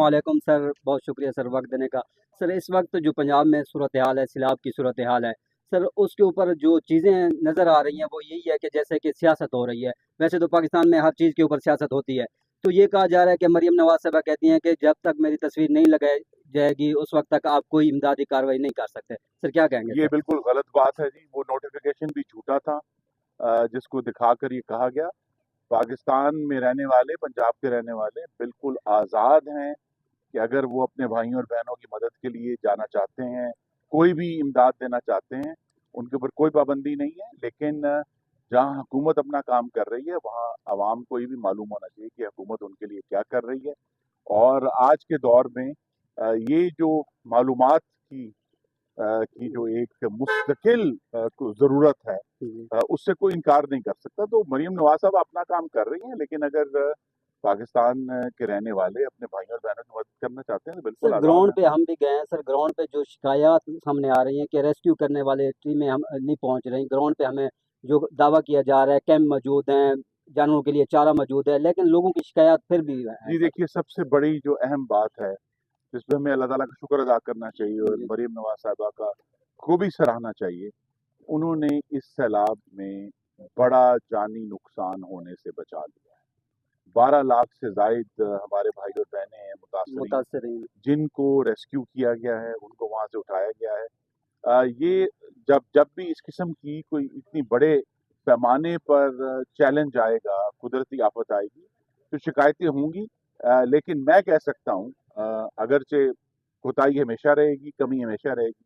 वालेकुम सर, बहुत शुक्रिया सर वक्त देने का। सर इस वक्त जो पंजाब में सूरत हाल है, सैलाब की सूरत हाल है सर, उसके ऊपर जो चीज़ें नज़र आ रही हैं वो यही है कि जैसे कि सियासत हो रही है। वैसे तो पाकिस्तान में हर चीज़ के ऊपर सियासत होती है। तो ये कहा जा रहा है कि मरीम नवाज साहबा कहती हैं कि जब तक मेरी तस्वीर नहीं लगाई जाएगी उस वक्त तक आप कोई इमदादी कार्रवाई नहीं कर सकते। सर क्या कहेंगे ये सर? बिल्कुल गलत बात है जी। वो नोटिफिकेशन भी झूठा था, जिसको दिखाकर ये कहा गया। पाकिस्तान में रहने वाले, पंजाब के रहने वाले बिल्कुल आज़ाद हैं कि अगर वो अपने भाइयों और बहनों की मदद के लिए जाना चाहते हैं, कोई भी इमदाद देना चाहते हैं, उनके ऊपर कोई पाबंदी नहीं है। लेकिन जहाँ हुकूमत अपना काम कर रही है वहाँ आवाम को ये भी मालूम होना चाहिए कि हुकूमत उनके लिए क्या कर रही है। और आज के दौर में ये जो मालूमात की जो एक मुस्तकिल ज़रूरत है, उससे कोई इनकार नहीं कर सकता। तो मरीम नवाज साहब अपना काम कर रही हैं, लेकिन अगर पाकिस्तान के रहने वाले अपने भाइयों और बहनों की मदद करना चाहते हैं तो सर बिल्कुल आज़ाद ग्राउंड हैं। पे हम भी गए हैं सर, ग्राउंड पे जो शिकायत सामने आ रही हैं कि रेस्क्यू करने वाले टीमें हम नहीं पहुंच रही ग्राउंड पे। हमें जो दावा किया जा रहा है कैंप मौजूद हैं, जानवरों के लिए चारा मौजूद है, लेकिन लोगों की शिकायत फिर भी है जी सर। देखिए, सबसे बड़ी जो अहम बात है जिसमें हमें अल्लाह ताला का शुक्र अदा करना चाहिए और जी मरीम नवाज साहिबा का को भी सराहना चाहिए, उन्होंने इस सैलाब में बड़ा जानी नुकसान होने से बचा लिया है। 12 लाख से जायद हमारे भाई और बहनें हैं मुतासरीन, मुतासरीन। जिनको रेस्क्यू किया गया है, उनको वहाँ से उठाया गया है। ये जब जब भी इस किस्म की कोई इतनी बड़े पैमाने पर चैलेंज आएगा, कुदरती आफत आएगी, तो शिकायतें होंगी। लेकिन मैं कह सकता हूँ, अगरचे कोताही हमेशा रहेगी, कमी हमेशा रहेगी,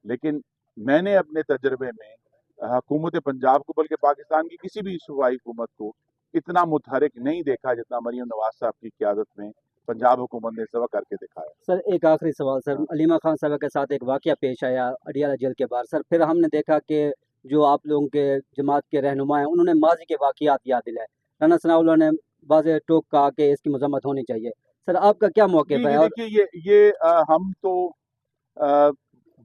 लेकिन मैंने अपने तजर्बे में हुकूमत पंजाब को, बल्कि पाकिस्तान की किसी भी सूबाई हुकूमत को इतना मुतहरिक नहीं देखा जितना मरीम नवाज साहब की क़यादत में पंजाब हुकूमत ने इस दफ़ा करके दिखाया। सर एक आखिरी सवाल सर, हाँ। अलीमा खान साहब के साथ एक वाकया पेश आया अडियाला जेल के बाहर सर, फिर हमने देखा कि जो आप लोगों के जमात के रहनुमा हैं उन्होंने माजी के वाकयात याद दिलाए। राना सनाउल्लाह ने वाज़ेह टोक कहा कि इसकी मजम्मत होनी चाहिए। सर आपका क्या मौक़िफ़ जी है? जी और देखिए, ये हम तो अ,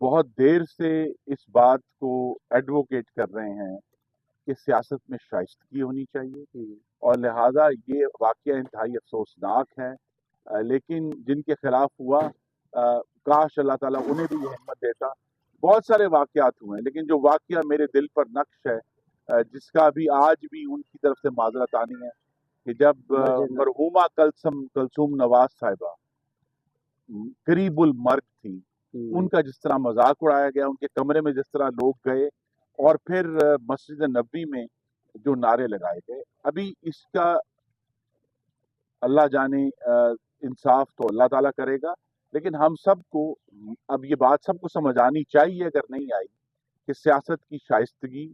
बहुत देर से इस बात को एडवोकेट कर रहे हैं कि सियासत में शाइस्तगी होनी चाहिए, और लिहाजा ये वाकया इंतहाई अफसोसनाक है। लेकिन जिनके खिलाफ हुआ, काश अल्लाह ताला उन्हें भी ये हिम्मत देता। बहुत सारे वाकयात हुए हैं, लेकिन जो वाकया मेरे दिल पर नक्श है, जिसका भी आज भी उनकी तरफ से माजरत आनी है, कि जब मस्जिद में। मरहूमा कलसूम नवाज साहिबा करीबुल मर्ग थी, हम्म, उनका जिस तरह मजाक उड़ाया गया, उनके कमरे में जिस तरह लोग गए और फिर मस्जिद नबी में जो नारे लगाए गए, अभी इसका अल्लाह जाने, इंसाफ तो अल्लाह ताला करेगा। लेकिन हम सबको अब ये बात सबको समझ आनी चाहिए, अगर नहीं आई, कि सियासत की शाइस्तगी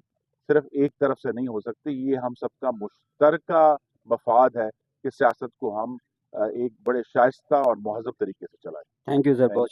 सिर्फ एक तरफ से नहीं हो सकती। ये हम सबका मुश्तरका मफाद है कि सियासत को हम एक बड़े शाइस्ता और महज़ब तरीके से चलाएं। थैंक यू सर, थैंक बहुत